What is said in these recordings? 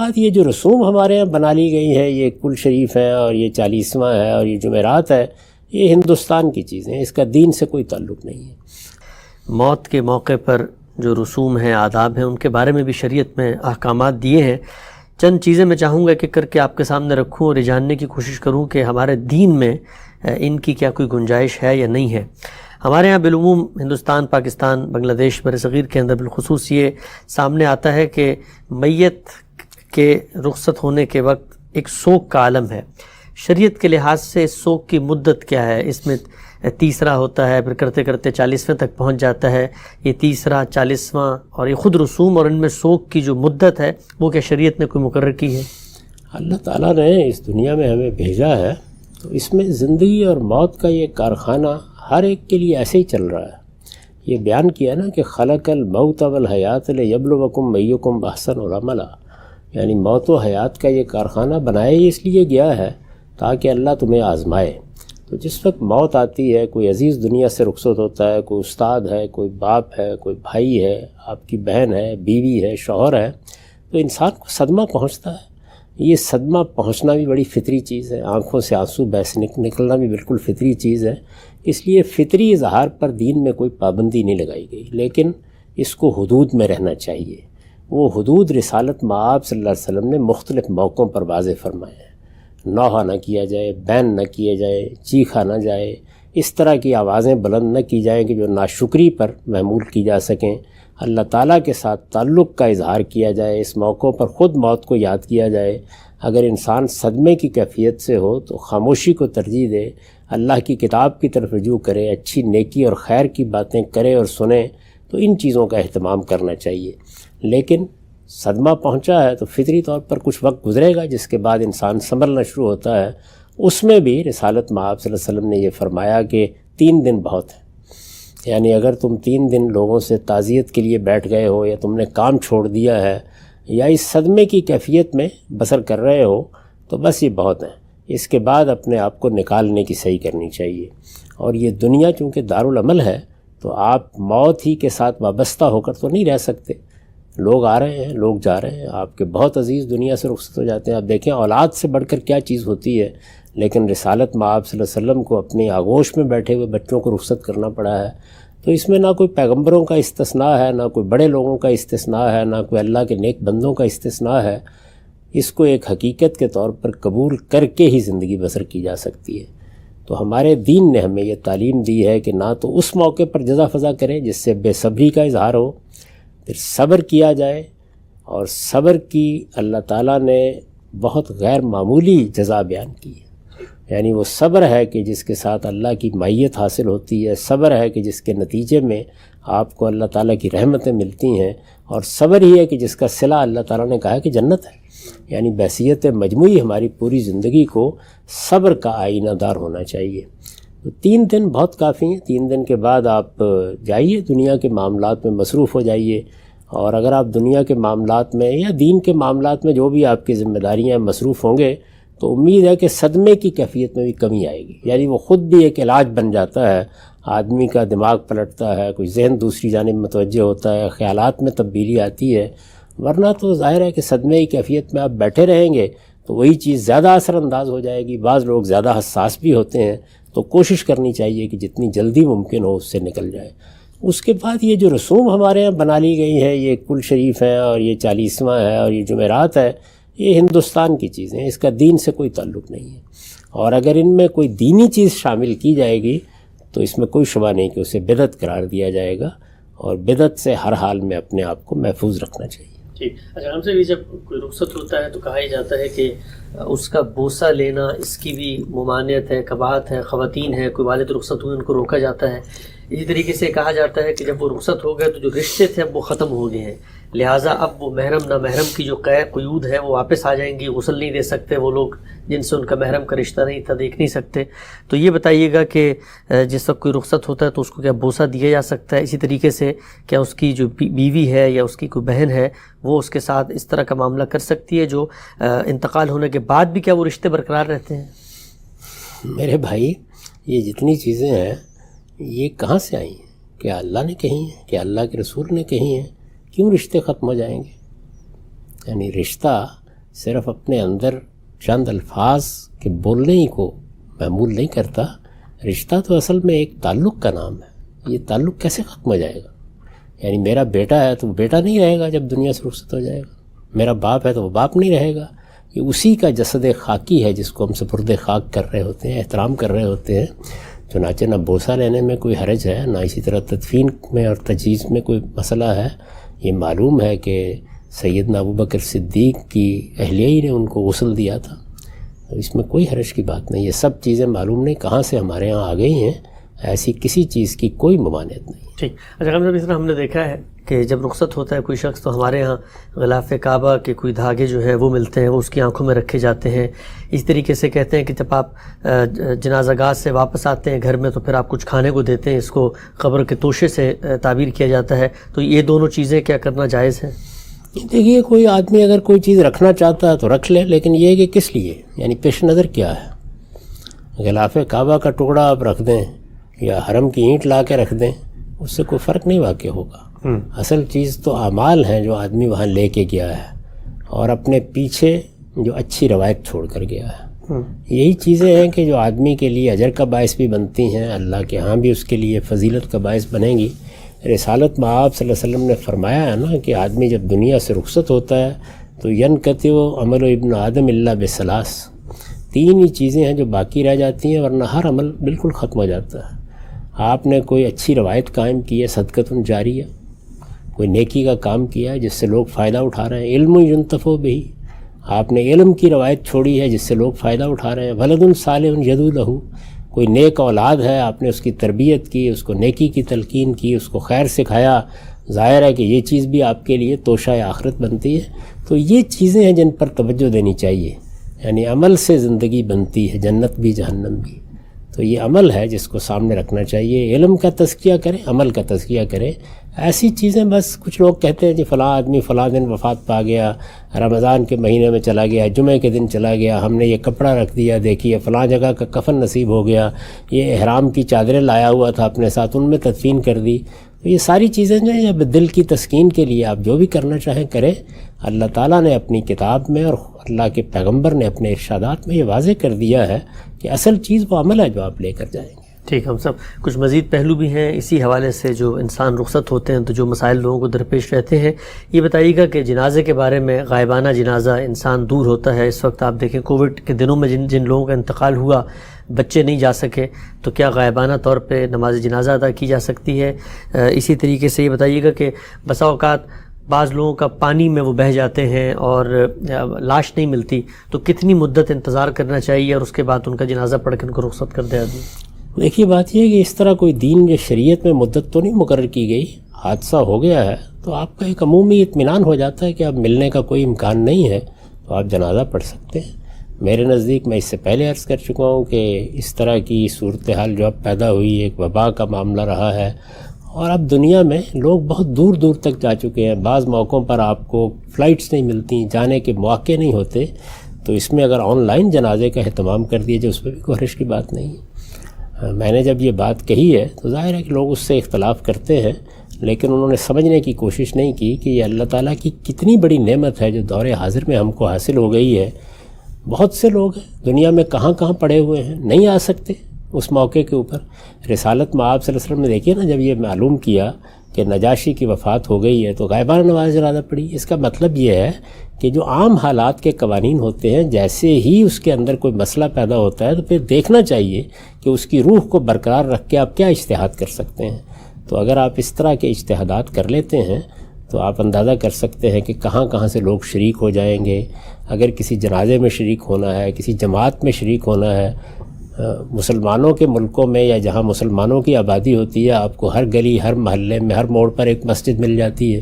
بعد یہ جو رسوم ہمارے یہاں بنا لی گئی ہے، یہ کل شریف ہے اور یہ 40واں ہے اور یہ جمعرات ہے، یہ ہندوستان کی چیزیں ہیں، اس کا دین سے کوئی تعلق نہیں ہے۔ موت کے موقع پر جو رسوم ہیں، آداب ہیں، ان کے بارے میں بھی شریعت میں احکامات دیے ہیں۔ چند چیزیں میں چاہوں گا کہ کر کے آپ کے سامنے رکھوں اور یہ جاننے کی کوشش کروں کہ ہمارے دین میں ان کی کیا کوئی گنجائش ہے یا نہیں ہے۔ ہمارے ہاں بالعموم ہندوستان، پاکستان، بنگلہ دیش، برصغیر کے اندر بالخصوص یہ سامنے آتا ہے کہ میت کے رخصت ہونے کے وقت ایک سوگ کا عالم ہے۔ شریعت کے لحاظ سے اس سوگ کی مدت کیا ہے؟ اس میں تیسرا ہوتا ہے، پھر کرتے کرتے 40ویں تک پہنچ جاتا ہے، یہ تیسرا، 40واں، اور یہ خود رسوم اور ان میں سوگ کی جو مدت ہے وہ کیا شریعت نے کوئی مقرر کی ہے؟ اللہ تعالیٰ نے اس دنیا میں ہمیں بھیجا ہے تو اس میں زندگی اور موت کا یہ کارخانہ ہر ایک کے لیے ایسے ہی چل رہا ہے۔ یہ بیان کیا نا کہ خلق الموت والحیات لیبلوکم ایکم احسن عملا، یعنی موت و حیات کا یہ کارخانہ بنایا ہی اس لیے گیا ہے تاکہ اللہ تمہیں آزمائے۔ تو جس وقت موت آتی ہے، کوئی عزیز دنیا سے رخصت ہوتا ہے، کوئی استاد ہے، کوئی باپ ہے، کوئی بھائی ہے، آپ کی بہن ہے، بیوی ہے، شوہر ہے، تو انسان کو صدمہ پہنچتا ہے۔ یہ صدمہ پہنچنا بھی بڑی فطری چیز ہے، آنکھوں سے آنسو بہہ نکلنا بھی بالکل فطری چیز ہے۔ اس لیے فطری اظہار پر دین میں کوئی پابندی نہیں لگائی گئی، لیکن اس کو حدود میں رہنا چاہیے۔ وہ حدود رسالت مآب صلی اللہ علیہ وسلم نے مختلف موقعوں پر واضح فرمائے ہیں۔ نوحہ نہ کیا جائے، بین نہ کیے جائے، چیخا نہ جائے، اس طرح کی آوازیں بلند نہ کی جائیں کہ جو ناشکری پر محمول کی جا سکیں۔ اللہ تعالیٰ کے ساتھ تعلق کا اظہار کیا جائے، اس موقعوں پر خود موت کو یاد کیا جائے۔ اگر انسان صدمے کی کیفیت سے ہو تو خاموشی کو ترجیح دے، اللہ کی کتاب کی طرف رجوع کرے، اچھی نیکی اور خیر کی باتیں کرے اور سنیں، تو ان چیزوں کا اہتمام کرنا چاہیے۔ لیکن صدمہ پہنچا ہے تو فطری طور پر کچھ وقت گزرے گا، جس کے بعد انسان سنبھلنا شروع ہوتا ہے۔ اس میں بھی رسالت مآب صلی اللہ علیہ وسلم نے یہ فرمایا کہ 3 دن بہت ہیں، یعنی اگر تم 3 دن لوگوں سے تعزیت کے لیے بیٹھ گئے ہو، یا تم نے کام چھوڑ دیا ہے، یا اس صدمے کی کیفیت میں بسر کر رہے ہو، تو بس یہ بہت ہیں۔ اس کے بعد اپنے آپ کو نکالنے کی صحیح کرنی چاہیے۔ اور یہ دنیا چونکہ دارالعمل ہے تو آپ موت ہی کے ساتھ وابستہ ہو کر تو نہیں رہ سکتے۔ لوگ آ رہے ہیں، لوگ جا رہے ہیں، آپ کے بہت عزیز دنیا سے رخصت ہو جاتے ہیں۔ آپ دیکھیں اولاد سے بڑھ کر کیا چیز ہوتی ہے، لیکن رسالت مآب صلی اللہ علیہ وسلم کو اپنی آغوش میں بیٹھے ہوئے بچوں کو رخصت کرنا پڑا ہے۔ تو اس میں نہ کوئی پیغمبروں کا استثناء ہے، نہ کوئی بڑے لوگوں کا استثناء ہے، نہ کوئی اللہ کے نیک بندوں کا استثناء ہے۔ اس کو ایک حقیقت کے طور پر قبول کر کے ہی زندگی بسر کی جا سکتی ہے۔ تو ہمارے دین نے ہمیں یہ تعلیم دی ہے کہ نہ تو اس موقع پر جزا فضا کریں جس سے بے صبری کا اظہار ہو، پھر صبر کیا جائے، اور صبر کی اللہ تعالیٰ نے بہت غیر معمولی جزا بیان کی ہے۔ یعنی وہ صبر ہے کہ جس کے ساتھ اللہ کی معیت حاصل ہوتی ہے، صبر ہے کہ جس کے نتیجے میں آپ کو اللہ تعالیٰ کی رحمتیں ملتی ہیں، اور صبر ہی ہے کہ جس کا صلہ اللہ تعالیٰ نے کہا کہ جنت ہے۔ یعنی بحیثیت مجموعی ہماری پوری زندگی کو صبر کا آئینہ دار ہونا چاہیے۔ تو 3 دن بہت کافی ہیں۔ 3 دن کے بعد آپ جائیے دنیا کے معاملات میں مصروف ہو جائیے، اور اگر آپ دنیا کے معاملات میں یا دین کے معاملات میں جو بھی آپ کی ذمہ داریاں مصروف ہوں گے تو امید ہے کہ صدمے کی کیفیت میں بھی کمی آئے گی۔ یعنی وہ خود بھی ایک علاج بن جاتا ہے، آدمی کا دماغ پلٹتا ہے، کوئی ذہن دوسری جانب متوجہ ہوتا ہے، خیالات میں تبدیلی آتی ہے۔ ورنہ تو ظاہر ہے کہ صدمے کی کیفیت میں آپ بیٹھے رہیں گے تو وہی چیز زیادہ اثر انداز ہو جائے گی۔ بعض لوگ زیادہ حساس بھی ہوتے ہیں، تو کوشش کرنی چاہیے کہ جتنی جلدی ممکن ہو اس سے نکل جائے۔ اس کے بعد یہ جو رسوم ہمارے یہاں بنا لی گئی ہے، یہ کل شریف ہے اور یہ 40واں ہے اور یہ جمعرات ہے، یہ ہندوستان کی چیزیں ہیں، اس کا دین سے کوئی تعلق نہیں ہے۔ اور اگر ان میں کوئی دینی چیز شامل کی جائے گی تو اس میں کوئی شبہ نہیں کہ اسے بدعت قرار دیا جائے گا، اور بدعت سے ہر حال میں اپنے آپ کو محفوظ رکھنا چاہیے۔ ٹھیک۔ اچھا، ہم سے بھی جب کوئی رخصت ہوتا ہے تو کہا ہی جاتا ہے کہ اس کا بوسہ لینا، اس کی بھی ممانعت ہے، قباحت ہے۔ خواتین ہیں، کوئی والد رخصت ہوئے ان کو روکا جاتا ہے۔ اسی طریقے سے کہا جاتا ہے کہ جب وہ رخصت ہو گئے تو جو رشتے تھے اب وہ ختم ہو گئے ہیں، لہٰذا اب وہ محرم نہ محرم کی جو قیود ہے وہ واپس آ جائیں گی، غسل نہیں دے سکتے وہ لوگ جن سے ان کا محرم کا رشتہ نہیں تھا، دیکھ نہیں سکتے۔ تو یہ بتائیے گا کہ جس وقت کوئی رخصت ہوتا ہے تو اس کو کیا بوسہ دیا جا سکتا ہے؟ اسی طریقے سے کیا اس کی جو بیوی ہے یا اس کی کوئی بہن ہے وہ اس کے ساتھ اس طرح کا معاملہ کر سکتی ہے جو انتقال ہونے کے بعد بھی کیا وہ رشتے برقرار رہتے ہیں؟ میرے بھائی، یہ جتنی چیزیں ہیں یہ کہاں سے آئی ہیں؟ کیا اللہ نے کہی ہیں؟ کیا اللہ کے رسول نے کہی ہیں؟ کیوں رشتے ختم ہو جائیں گے؟ یعنی رشتہ صرف اپنے اندر چند الفاظ کے بولنے ہی کو معمول نہیں کرتا. رشتہ تو اصل میں ایک تعلق کا نام ہے. یہ تعلق کیسے ختم ہو جائے گا؟ یعنی میرا بیٹا ہے تو وہ بیٹا نہیں رہے گا جب دنیا سے رخصت ہو جائے گا. میرا باپ ہے تو وہ باپ نہیں رہے گا. یہ اسی کا جسد خاکی ہے جس کو ہم سپرد خاک کر رہے ہوتے ہیں، احترام کر رہے ہوتے ہیں. چنانچہ نہ بوسہ لینے میں کوئی حرج ہے، نہ اسی طرح تدفین میں اور تجہیز میں کوئی مسئلہ ہے. یہ معلوم ہے کہ سیدنا ابوبکر صدیق کی اہلیہ ہی نے ان کو غسل دیا تھا. اس میں کوئی حرج کی بات نہیں. یہ سب چیزیں معلوم نہیں کہاں سے ہمارے یہاں آ گئی ہیں. ایسی کسی چیز کی کوئی ممانعت نہیں. ٹھیک. اچھا غم صاحب، اس طرح ہم نے دیکھا ہے کہ جب رخصت ہوتا ہے کوئی شخص تو ہمارے ہاں غلاف کعبہ کے کوئی دھاگے جو ہیں وہ ملتے ہیں، وہ اس کی آنکھوں میں رکھے جاتے ہیں. اس طریقے سے کہتے ہیں کہ جب آپ جنازہ گاہ سے واپس آتے ہیں گھر میں تو پھر آپ کچھ کھانے کو دیتے ہیں. اس کو قبر کے توشے سے تعبیر کیا جاتا ہے. تو یہ دونوں چیزیں کیا کرنا جائز ہے؟ دیکھیے، کوئی آدمی اگر کوئی چیز رکھنا چاہتا ہے تو رکھ لے، لیکن یہ کہ کس لیے، یعنی پیش نظر کیا ہے. غلاف کعبہ کا ٹکڑا آپ رکھ دیں یا حرم کی اینٹ لا کے رکھ دیں، اس سے کوئی فرق نہیں واقع ہوگا. اصل چیز تو اعمال ہیں جو آدمی وہاں لے کے گیا ہے اور اپنے پیچھے جو اچھی روایت چھوڑ کر گیا ہے. یہی چیزیں ہیں کہ جو آدمی کے لیے اجر کا باعث بھی بنتی ہیں، اللہ کے ہاں بھی اس کے لیے فضیلت کا باعث بنیں گی. رسالت میں آپ صلی اللہ علیہ وسلم نے فرمایا ہے نا کہ آدمی جب دنیا سے رخصت ہوتا ہے تو ینقطع عمل ابن آدم الا بثلاث. 3 ہی چیزیں ہیں جو باقی رہ جاتی ہیں، ورنہ ہر عمل بالکل ختم ہو جاتا ہے. آپ نے کوئی اچھی روایت قائم کی ہے، صدقۃ جاریہ، کوئی نیکی کا کام کیا ہے جس سے لوگ فائدہ اٹھا رہے ہیں. علم ينتفع بہ، آپ نے علم کی روایت چھوڑی ہے جس سے لوگ فائدہ اٹھا رہے ہیں. ولد صالح یدعو لہ، کوئی نیک اولاد ہے، آپ نے اس کی تربیت کی، اس کو نیکی کی تلقین کی، اس کو خیر سکھایا. ظاہر ہے کہ یہ چیز بھی آپ کے لیے توشہ آخرت بنتی ہے. تو یہ چیزیں ہیں جن پر توجہ دینی چاہیے. یعنی عمل سے زندگی بنتی ہے، جنت بھی جہنم بھی. تو یہ عمل ہے جس کو سامنے رکھنا چاہیے. علم کا تزکیہ کریں، عمل کا تزکیہ کریں. ایسی چیزیں بس کچھ لوگ کہتے ہیں کہ فلاں آدمی فلاں دن وفات پا گیا، رمضان کے مہینے میں چلا گیا، جمعے کے دن چلا گیا، ہم نے یہ کپڑا رکھ دیا، دیکھیے فلاں جگہ کا کفن نصیب ہو گیا، یہ احرام کی چادریں لایا ہوا تھا اپنے ساتھ، ان میں تدفین کر دی. تو یہ ساری چیزیں جو ہیں اب دل کی تسکین کے لیے آپ جو بھی کرنا چاہیں کریں. اللہ تعالیٰ نے اپنی کتاب میں اور اللہ کے پیغمبر نے اپنے ارشادات میں یہ واضح کر دیا ہے کہ اصل چیز وہ عمل ہے جو آپ لے کر جائیں گے. ٹھیک. ہم سب کچھ مزید پہلو بھی ہیں اسی حوالے سے. جو انسان رخصت ہوتے ہیں تو جو مسائل لوگوں کو درپیش رہتے ہیں، یہ بتائیے گا کہ جنازے کے بارے میں. غائبانہ جنازہ انسان دور ہوتا ہے. اس وقت آپ دیکھیں کووڈ کے دنوں میں جن لوگوں کا انتقال ہوا، بچے نہیں جا سکے، تو کیا غائبانہ طور پہ نماز جنازہ ادا کی جا سکتی ہے؟ اسی طریقے سے یہ بتائیے گا کہ بسا اوقات بعض لوگوں کا پانی میں وہ بہہ جاتے ہیں اور لاش نہیں ملتی، تو کتنی مدت انتظار کرنا چاہیے اور اس کے بعد ان کا جنازہ پڑھ کے ان کو رخصت کر دے آدمی؟ دیکھیے بات یہ ہے کہ اس طرح کوئی دین یا شریعت میں مدت تو نہیں مقرر کی گئی. حادثہ ہو گیا ہے تو آپ کا ایک عمومی اطمینان ہو جاتا ہے کہ اب ملنے کا کوئی امکان نہیں ہے تو آپ جنازہ پڑھ سکتے ہیں. میرے نزدیک میں اس سے پہلے عرض کر چکا ہوں کہ اس طرح کی صورتحال جو اب پیدا ہوئی، ایک وبا کا معاملہ رہا ہے اور اب دنیا میں لوگ بہت دور دور تک جا چکے ہیں. بعض موقعوں پر آپ کو فلائٹس نہیں ملتی، جانے کے مواقع نہیں ہوتے. تو اس میں اگر آن لائن جنازے کا اہتمام کر دیا جائے اس پہ بھی کوئی حرج کی بات نہیں ہے. میں نے جب یہ بات کہی ہے تو ظاہر ہے کہ لوگ اس سے اختلاف کرتے ہیں، لیکن انہوں نے سمجھنے کی کوشش نہیں کی کہ یہ اللہ تعالیٰ کی کتنی بڑی نعمت ہے جو دور حاضر میں ہم کو حاصل ہو گئی ہے. بہت سے لوگ دنیا میں کہاں کہاں پڑے ہوئے ہیں، نہیں آ سکتے اس موقع کے اوپر. رسالت میں آپ صلی اللہ علیہ وسلم نے دیکھیے نا، جب یہ معلوم کیا کہ نجاشی کی وفات ہو گئی ہے تو غائبانہ نماز جنازہ پڑھی. اس کا مطلب یہ ہے کہ جو عام حالات کے قوانین ہوتے ہیں، جیسے ہی اس کے اندر کوئی مسئلہ پیدا ہوتا ہے تو پھر دیکھنا چاہیے کہ اس کی روح کو برقرار رکھ کے آپ کیا اجتہاد کر سکتے ہیں. تو اگر آپ اس طرح کے اجتہادات کر لیتے ہیں تو آپ اندازہ کر سکتے ہیں کہ کہاں کہاں سے لوگ شریک ہو جائیں گے. اگر کسی جنازے میں شریک ہونا ہے، کسی جماعت میں شریک ہونا ہے، مسلمانوں کے ملکوں میں یا جہاں مسلمانوں کی آبادی ہوتی ہے، آپ کو ہر گلی، ہر محلے میں، ہر موڑ پر ایک مسجد مل جاتی ہے.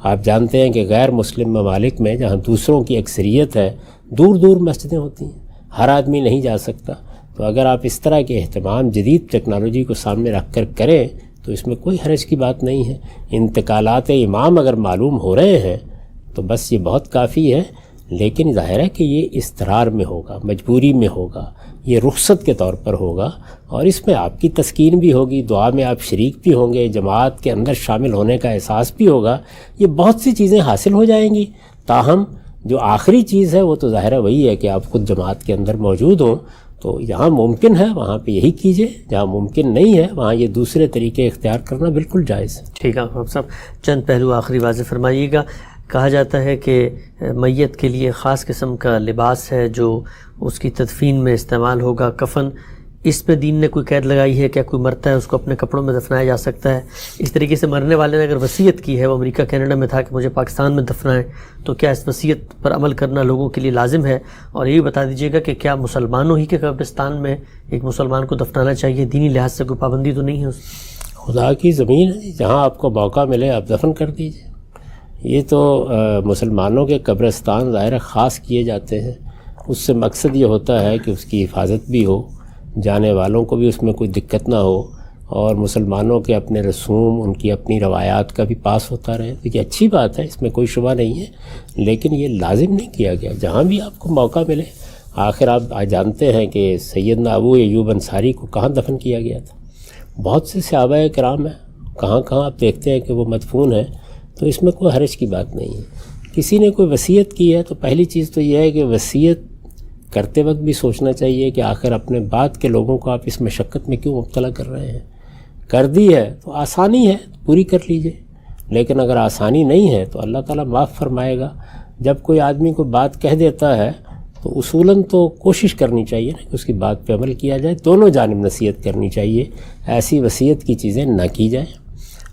آپ جانتے ہیں کہ غیر مسلم ممالک میں جہاں دوسروں کی اکثریت ہے، دور دور مسجدیں ہوتی ہیں، ہر آدمی نہیں جا سکتا. تو اگر آپ اس طرح کے اہتمام جدید ٹیکنالوجی کو سامنے رکھ کر کریں تو اس میں کوئی حرج کی بات نہیں ہے. انتقالات امام اگر معلوم ہو رہے ہیں تو بس یہ بہت کافی ہے. لیکن ظاہر ہے کہ یہ اضطرار میں ہوگا، مجبوری میں ہوگا، یہ رخصت کے طور پر ہوگا اور اس میں آپ کی تسکین بھی ہوگی، دعا میں آپ شریک بھی ہوں گے، جماعت کے اندر شامل ہونے کا احساس بھی ہوگا. یہ بہت سی چیزیں حاصل ہو جائیں گی. تاہم جو آخری چیز ہے وہ تو ظاہر ہے وہی ہے کہ آپ خود جماعت کے اندر موجود ہوں، تو جہاں ممکن ہے وہاں پہ یہی کیجئے، جہاں ممکن نہیں ہے وہاں یہ دوسرے طریقے اختیار کرنا بالکل جائز ہے۔ ٹھیک ہے آپ صاحب، چند پہلو آخری واضح فرمائیے گا۔ کہا جاتا ہے کہ میت کے لیے خاص قسم کا لباس ہے جو اس کی تدفین میں استعمال ہوگا، کفن، اس پہ دین نے کوئی قید لگائی ہے؟ کیا کوئی مرتا ہے اس کو اپنے کپڑوں میں دفنایا جا سکتا ہے؟ اس طریقے سے مرنے والے نے اگر وصیت کی ہے، وہ امریکہ کینیڈا میں تھا کہ مجھے پاکستان میں دفنائیں، تو کیا اس وصیت پر عمل کرنا لوگوں کے لیے لازم ہے؟ اور یہ بھی بتا دیجیے گا کہ کیا مسلمانوں ہی کے قبرستان میں ایک مسلمان کو دفنانا چاہیے؟ دینی لحاظ سے کوئی پابندی تو نہیں ہے اس؟ خدا کی زمین ہے، جہاں آپ کو موقع ملے آپ دفن کر دیجئے۔ یہ تو مسلمانوں کے قبرستان ظاہر خاص کیے جاتے ہیں، اس سے مقصد یہ ہوتا ہے کہ اس کی حفاظت بھی ہو، جانے والوں کو بھی اس میں کوئی دقت نہ ہو، اور مسلمانوں کے اپنے رسوم، ان کی اپنی روایات کا بھی پاس ہوتا رہے۔ تو یہ اچھی بات ہے، اس میں کوئی شبہ نہیں ہے، لیکن یہ لازم نہیں کیا گیا، جہاں بھی آپ کو موقع ملے۔ آخر آپ جانتے ہیں کہ سیدنا ابو ایوب انصاری کو کہاں دفن کیا گیا تھا؟ بہت سے صحابہ کرام ہیں، کہاں کہاں آپ دیکھتے ہیں کہ وہ مدفون ہیں، تو اس میں کوئی حرج کی بات نہیں ہے۔ کسی نے کوئی وصیت کی ہے تو پہلی چیز تو یہ ہے کہ وصیت کرتے وقت بھی سوچنا چاہیے کہ آخر اپنے بعد کے لوگوں کو آپ اس مشقت میں کیوں مبتلا کر رہے ہیں۔ کر دی ہے تو آسانی ہے، پوری کر لیجئے، لیکن اگر آسانی نہیں ہے تو اللہ تعالیٰ معاف فرمائے گا۔ جب کوئی آدمی کو بات کہہ دیتا ہے تو اصولاً تو کوشش کرنی چاہیے نا کہ اس کی بات پہ عمل کیا جائے، دونوں جانب نصیحت کرنی چاہیے، ایسی وصیت کی چیزیں نہ کی جائیں،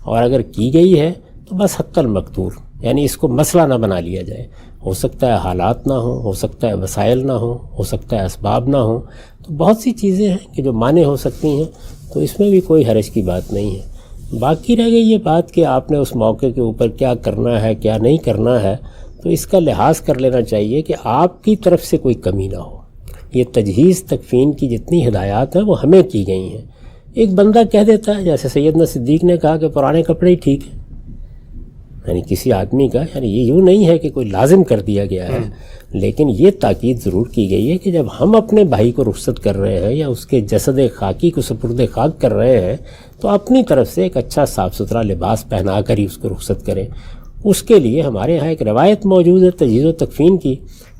اور اگر کی گئی ہے تو بس حتی المقدور، یعنی اس کو مسئلہ نہ بنا لیا جائے۔ ہو سکتا ہے حالات نہ ہوں، ہو سکتا ہے وسائل نہ ہوں، ہو سکتا ہے اسباب نہ ہوں، تو بہت سی چیزیں ہیں کہ جو مانع ہو سکتی ہیں، تو اس میں بھی کوئی حرج کی بات نہیں ہے۔ باقی رہ گئی یہ بات کہ آپ نے اس موقع کے اوپر کیا کرنا ہے کیا نہیں کرنا ہے، تو اس کا لحاظ کر لینا چاہیے کہ آپ کی طرف سے کوئی کمی نہ ہو۔ یہ تجہیز تکفین کی جتنی ہدایات ہیں وہ ہمیں کی گئی ہیں۔ ایک بندہ کہہ دیتا ہے، جیسے سیدنا صدیق نے کہا کہ پرانے کپڑے ہی ٹھیک ہیں، یعنی کسی آدمی کا، یعنی یہ یوں نہیں ہے کہ کوئی لازم کر دیا گیا ہے، لیکن یہ تاکید ضرور کی گئی ہے کہ جب ہم اپنے بھائی کو رخصت کر رہے ہیں یا اس کے جسد خاکی کو سپرد خاک کر رہے ہیں تو اپنی طرف سے ایک اچھا صاف ستھرا لباس پہنا کر ہی اس کو رخصت کریں۔ اس کے لیے ہمارے ہاں ایک روایت موجود ہے تجہیز و تکفین کی،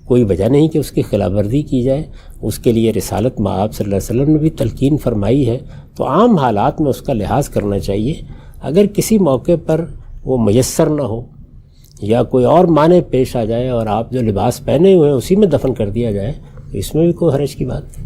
کوئی وجہ نہیں کہ اس کی خلاف ورزی کی جائے۔ اس کے لیے رسالت مآب صلی اللہ علیہ وسلم نے بھی تلقین فرمائی ہے، تو عام حالات میں اس کا لحاظ کرنا چاہیے۔ اگر کسی موقع پر وہ میسر نہ ہو یا کوئی اور معنی پیش آ جائے اور آپ جو لباس پہنے ہوئے ہیں اسی میں دفن کر دیا جائے، تو اس میں بھی کوئی حرج کی بات نہیں۔